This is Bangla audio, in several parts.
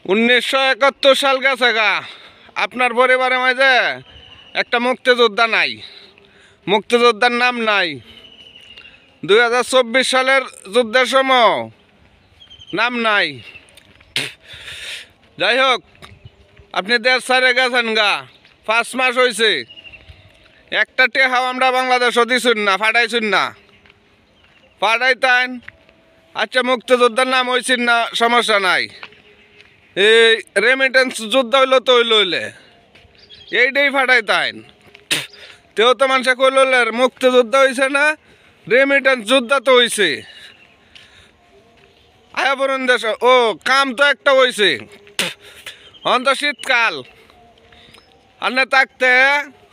1971 সাল গেছে গা, আপনার পরিবারের মাঝে একটা মুক্তিযোদ্ধা নাই, মুক্তিযোদ্ধার নাম নাই। 2024 সালের যুদ্ধের সময় নাম নাই। যাই হোক, আপনি দেশ ছাড়ে গেছেন গা, 5 মাস হয়েছে, একটা টেহাও আমরা বাংলাদেশও দিছুন না, ফাটাইছুন না। ফাটাইতেন, আচ্ছা মুক্তিযোদ্ধার নাম হয়েছেন না, সমস্যা নাই। এই রেমিটেন্স যুদ্ধ হইলো তো হইলে এইটাই ফাটাইতেন। তেও তো মানুষে কইল মুক্তিযুদ্ধ হয়েছে না, রেমিটেন্স যুদ্ধ তো হয়েছে। আয়া বরুণ দেশ ও কাম তো একটা হয়েছে। অন্ত শীতকাল আনে থাকতে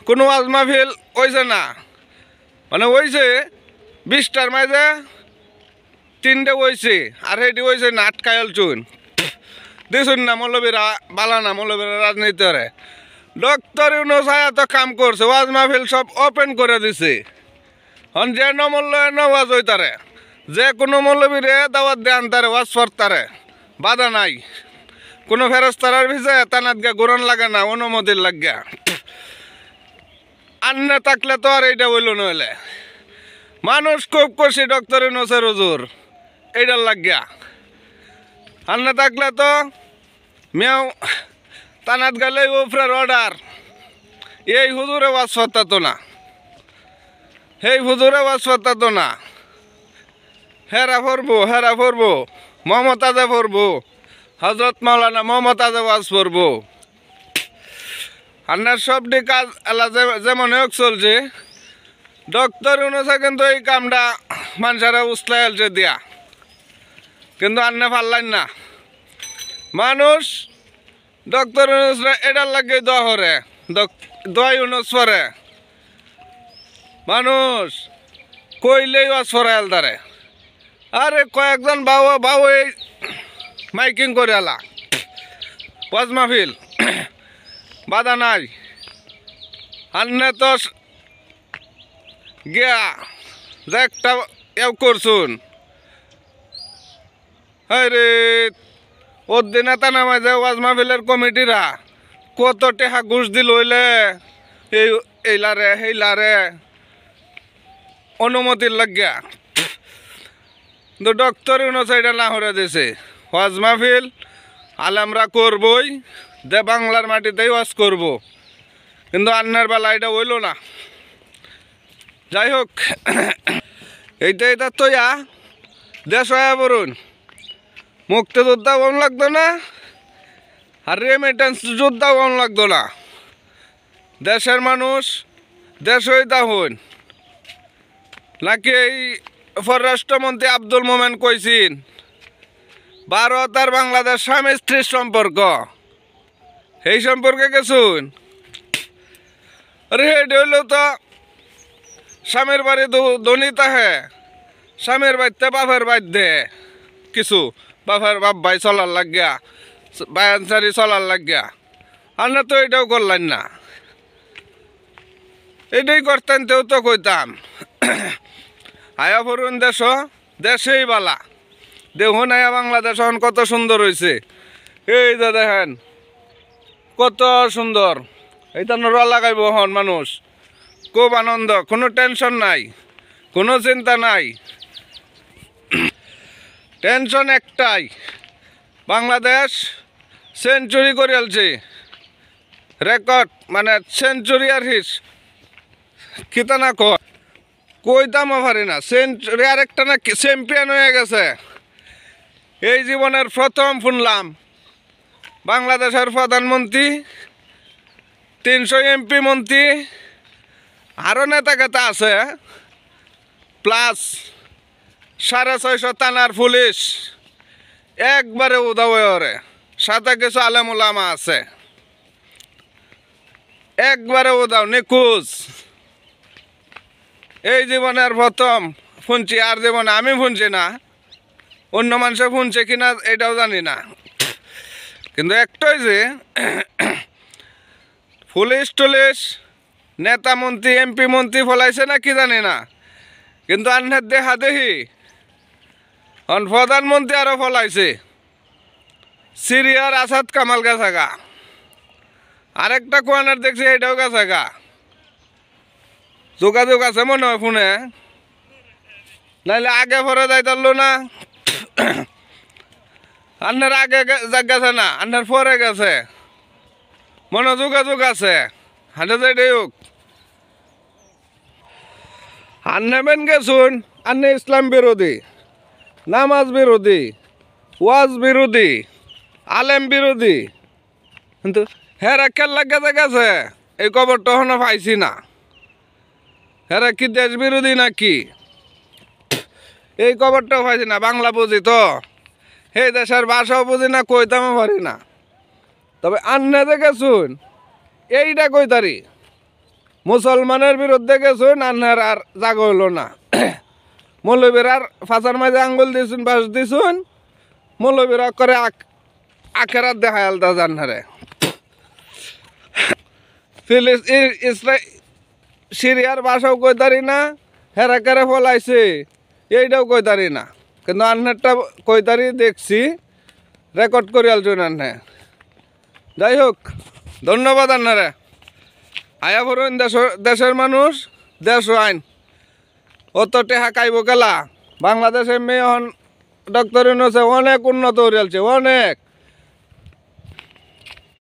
কোনো ওয়াজ মাহফিল হয়েছে না, মানে হয়েছে 20টার মাঝে 3টে হয়েছে, আর সেইটি হয়েছে না আটকায়ল চুন দিছুন না। মৌলবীরা বালা না, মৌলবীরা রাজনীতি করে। ডক্টর ইউনূস তো কাম করছে, ওয়াজ মাহফিল সব ওপেন করে দিছে। হন যে নমূল্য ওয়াজ হইতারে, যে কোনো মৌলবীরে দাওয়াত দেন তারে, ওয়াজ ফরতারে, বাধা নাই। কোনো ফেরস্তারার ভিজে তানাত গা গোরন লাগে না, অনুমতির লাগিয়া। আন্নে থাকলে তো আর এইটা হইল নইলে। মানুষ খুব খুশি ডক্টর ইউনূসের হুজুর এইটার লাগিয়া। আন্নে থাকলে তো মেও তানাত গেলে উপরের অর্ডার, এই হুজুরে ওয়াজ ফরতাতো না, এই হুজুরে ওয়াজ ফরতাতো না। হেরা ফরবো মমতাজে ফরবো, হজরত মাওলানা মমতাজে ওয়াজ ফরবো। আন্নার সবটি কাজ এলা যেমন হোক চলছে। ডক্টর ইউনূসে কিন্তু এই কামটা মানুষেরা উসলাই আলছে দিয়া, কিন্তু আন্নে পারলেন না। মানুষ ডক্টর ইউনূস এটার লাগে দোয়া করে, দোয়া ইউনূস পরে। মানুষ কইলেই ওয়াজ ফরাই আলতারে। আরে কয়েকজন বাবু এই মাইকিং করে আলা, ওয়াজ মাহফিল বাধা নাই। আন্নে তো গিয়া যে একটা এও করছুন, রে ওর দিনে তা নামায় যে ওয়াজ মাহফিলের কমিটিরা কত টেহা ঘুষ দিল হইলে এইলারে হেইলারে অনুমতির লাগিয়া। কিন্তু ডক্টর ইউনূস এটা না হরে দিছে। ওয়াজ মাহফিল আলেমরা করবই, দে বাংলার মাটিতেই ওয়াজ করব, কিন্তু আন্নার বেলা এটা হইল না। যাই হোক, এইটা তো দেশ হয়ে বলুন, মুক্তিযোদ্ধা কম লাগতো না, আর রেমিটেন্স যোদ্ধাও কম লাগতো না। দেশের মানুষ দেশ হইতা হন নাকি। এই পররাষ্ট্রমন্ত্রী আব্দুল মোমেন কইছেন ভারত আর বাংলাদেশ স্বামী স্ত্রীর সম্পর্ক, এই সম্পর্কে গেছুন। আরে হেড হইল তো স্বামীর বাড়ি ধনী তাহে, স্বামীর বাড়িতে বাপের বাড়ি দে কিছু, বাপের বাপ ভাই চলার লাগিয়া, বায়ানসারি চলার লাগিয়া। আমরা তো এটাও করলেন না, এটাই করতেন তেও তো কইতাম। আয়া ফরুন দেশেই বালা। দেখুন আয়া বাংলাদেশ এখন কত সুন্দর হয়েছে। এই যে দেখেন কত সুন্দর, এইটা র লাগাইব হন মানুষ, খুব আনন্দ, কোনো টেনশন নাই, কোনো চিন্তা নাই। টেনশন একটাই, বাংলাদেশ সেঞ্চুরি করে আলছে, রেকর্ড মানে সেঞ্চুরি আর হিস কিতা না কইতামও পারি না। সেঞ্চুরি আর একটা না চ্যাম্পিয়ন হয়ে গেছে। এই জীবনের প্রথম শুনলাম বাংলাদেশের প্রধানমন্ত্রী, 300 এমপি মন্ত্রী, আরও নেতা কেতা আছে, প্লাস 650 থানার পুলিশ একবারে উদাওরে, সাথে কিছু আলেম ওলামা আছে, একবারে উদাও নিখোঁজ। এই জীবনের প্রথম শুনছি, আর জীবনে আমি শুনছি না, অন্য মানুষে শুনছে কিনা এটাও জানি না। কিন্তু একটাই যে পুলিশ টুলিশ নেতা মন্ত্রী এমপি মন্ত্রী ফলাইছে না কি জানি না, কিন্তু আন্নার দেখা দেখি প্রধানমন্ত্রী আরও ফলাইছে, সিরিয়ার আসাদ কামাল গাছাগা, আরেকটা কোয়ানার দেখছি এটাও গাছাগা। যোগাযোগ আছে মনে হয় ফোনে, নাইলে আগে পরে যাইতারলো না। আন্নার আগে গেছে না, আন্নার পরে গেছে, মনে যোগাযোগ আছে। হাঁটে যাইটাই হোক, আন্নাবেন গেছুন, আন্নে ইসলাম বিরোধী, নামাজ বিরোধী, ওয়াজ বিরোধী, আলেম বিরোধী, কিন্তু হেরা কেল্লা গেছে গেছে এই খবরটা এখনো পাইছি না। হেরা কি দেশ বিরোধী নাকি এই খবরটাও পাইছি না। বাংলা বুঝি তো, এই দেশের ভাষাও বুঝি না, কইতামও পারি না। তবে আন্না যে গেছুন এইটা কইতারি, মুসলমানের বিরুদ্ধে গেছুন, আন্নার আর জাগ হইল না। মৌলবীর আর ফাঁসার মাঝে আঙ্গুল দিছুন, বাস দিছুন, মৌলবীরা করে আখেরাত দেখা আলতা জান্নারে। সিরিয়ার ভাষাও কইতারি না, হেরা কেরে ফলাইছে এইটাও কইতারি না, কিন্তু আন্নারটা কইতারি দেখছি, রেকর্ড করে আলছুন আন্নে। যাই হোক, ধন্যবাদ আন্নারে। আয়া ভরুন দেশের মানুষ, দেশ আইন অত টেহা কাইব গেলা। বাংলাদেশের মেয়ে ডক্টর ইউনূস অনেক উন্নত হয়ে অনেক।